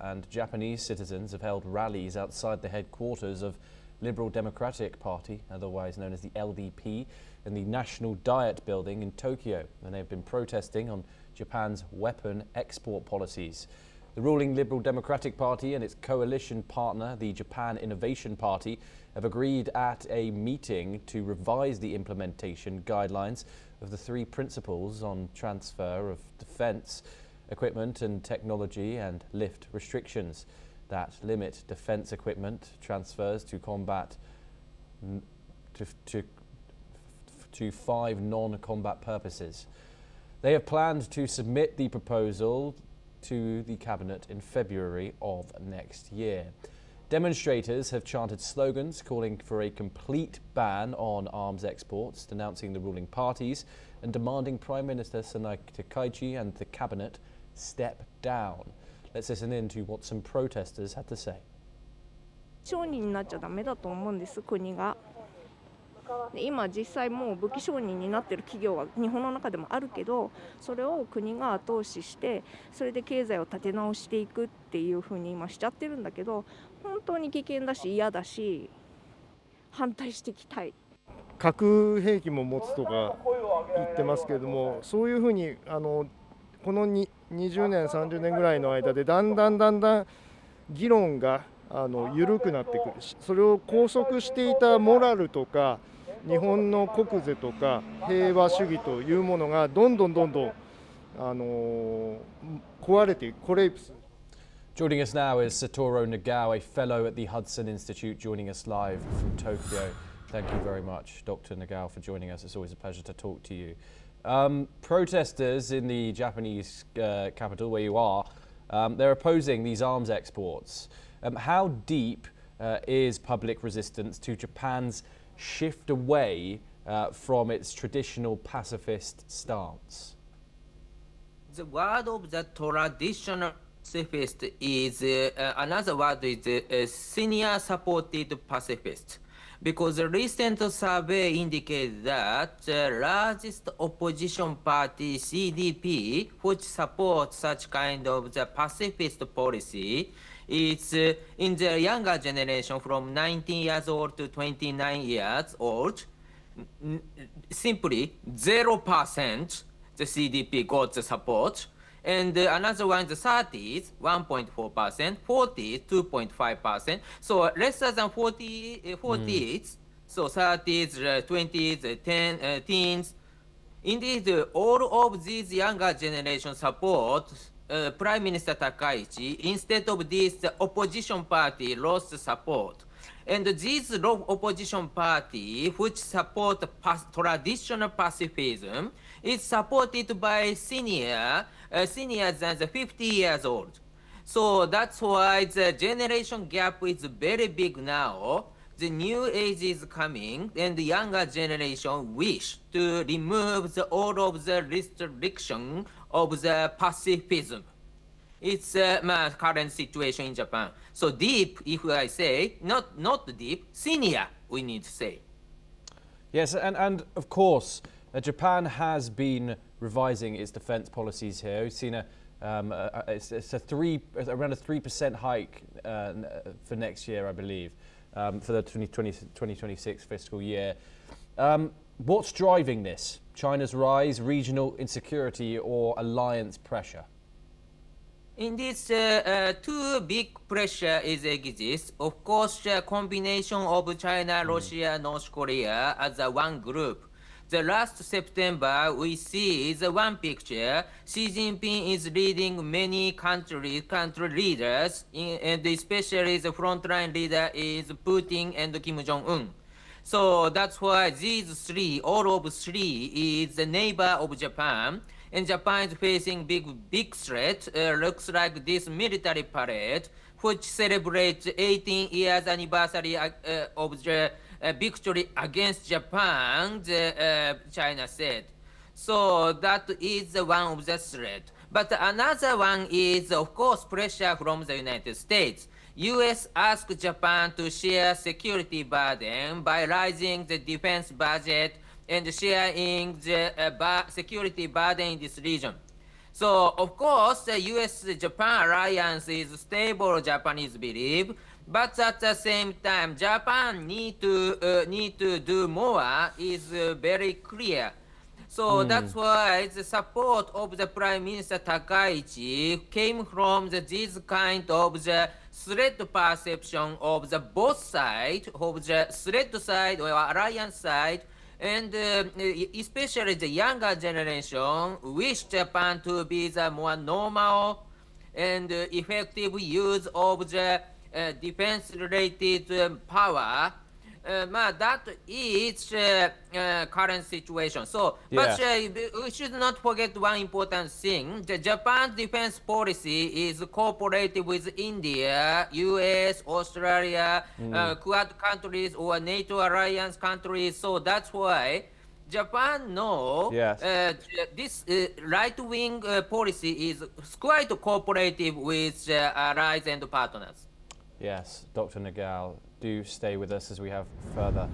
and Japanese citizens have held rallies outside the headquarters of Liberal Democratic Party, otherwise known as the LDP, in the National Diet building in Tokyo, and they've been protesting on Japan's weapon export policies. The ruling Liberal Democratic Party and its coalition partner, the Japan Innovation Party, have agreed at a meeting to revise the implementation guidelines of the three principles on transfer of defence equipment and technology and lift restrictions that limit defence equipment transfers to combat to 5 non-combat purposes. They have planned to submit the proposal to the Cabinet in February of next year. Demonstrators have chanted slogans calling for a complete ban on arms exports, denouncing the ruling parties and demanding Prime Minister Sanai Takaichi and the Cabinet step down. Let's listen in to what some protesters had to say. 商人になっちゃダメだと思うんです、国が。今実際もう武器商人になっている企業は日本の中でもあるけど、それを国が後押ししてそれで経済を立て直していくっていう風に今しちゃってるんだけど、本当に危険だし嫌だし反対していきたい。核兵器も持つとか言ってますけれども、そういう風にこの20年30年ぐらいの間でだんだん議論が緩くなってくるし、それを拘束していたモラルとか日本の国是とか平和主義というものがどんどん壊れていく、コレイプス。Joining us now is Satoru Nagao, a fellow at the Hudson Institute, joining us live from Tokyo. Thank you very much, Dr. Nagao, for joining us. It's always a pleasure to talk to you. Protesters in the Japanese capital, where you are, they're opposing these arms exports. How deep is public resistance to Japan's shift away from its traditional pacifist stance? The word of the traditional pacifist is another word is senior supported pacifist. Because the recent survey indicates that the largest opposition party, CDP, which supports such kind of the pacifist policy, is in the younger generation from 19 years old to 29 years old. Simply 0% the CDP got the support. And another one, the 30s, 1.4%, 40s, 2.5%. So less than 40s, so 30s, 20s, teens. Indeed, all of these younger generation support Prime Minister Takaichi. Instead of this, the opposition party lost support. And this opposition party, which support traditional pacifism, is supported by seniors than the 50 years old. So that's why the generation gap is very big now. The new age is coming, and the younger generation wish to remove all of the restriction of the pacifism. It's my current situation in Japan. So deep, if I say, not deep, senior, we need to say. Yes, and of course, Japan has been revising its defence policies here. We've seen around a 3% hike for next year, I believe, for the 2026 fiscal year. What's driving this? China's rise, regional insecurity, or alliance pressure? In this, two big pressure exists. Of course, the combination of China, Russia, North Korea as a one group. The last September, we see the one picture. Xi Jinping is leading many country leaders, and especially the frontline leader is Putin and Kim Jong-un. So that's why these three, all of three, is the neighbor of Japan. And Japan is facing big threat. Looks like this military parade, which celebrates 18 years anniversary of the victory against Japan, China said. So that is one of the threat. But another one is, of course, pressure from the United States. U.S. asked Japan to share security burden by raising the defense budget and sharing the security burden in this region. So, of course, the US-Japan alliance is stable, Japanese believe, but at the same time, Japan need to do more is very clear. So that's why the support of the Prime Minister Takaichi came from this kind of the threat perception of the both sides, of the threat side or alliance side, and especially the younger generation wish Japan to be the more normal and effective use of the defense-related power. That is current situation. So, but we should not forget one important thing. The Japan's defense policy is cooperative with India, US, Australia, Quad countries or NATO alliance countries. So that's why Japan this right-wing policy is quite cooperative with allies and partners. Yes, Dr. Nagal, do stay with us as we have further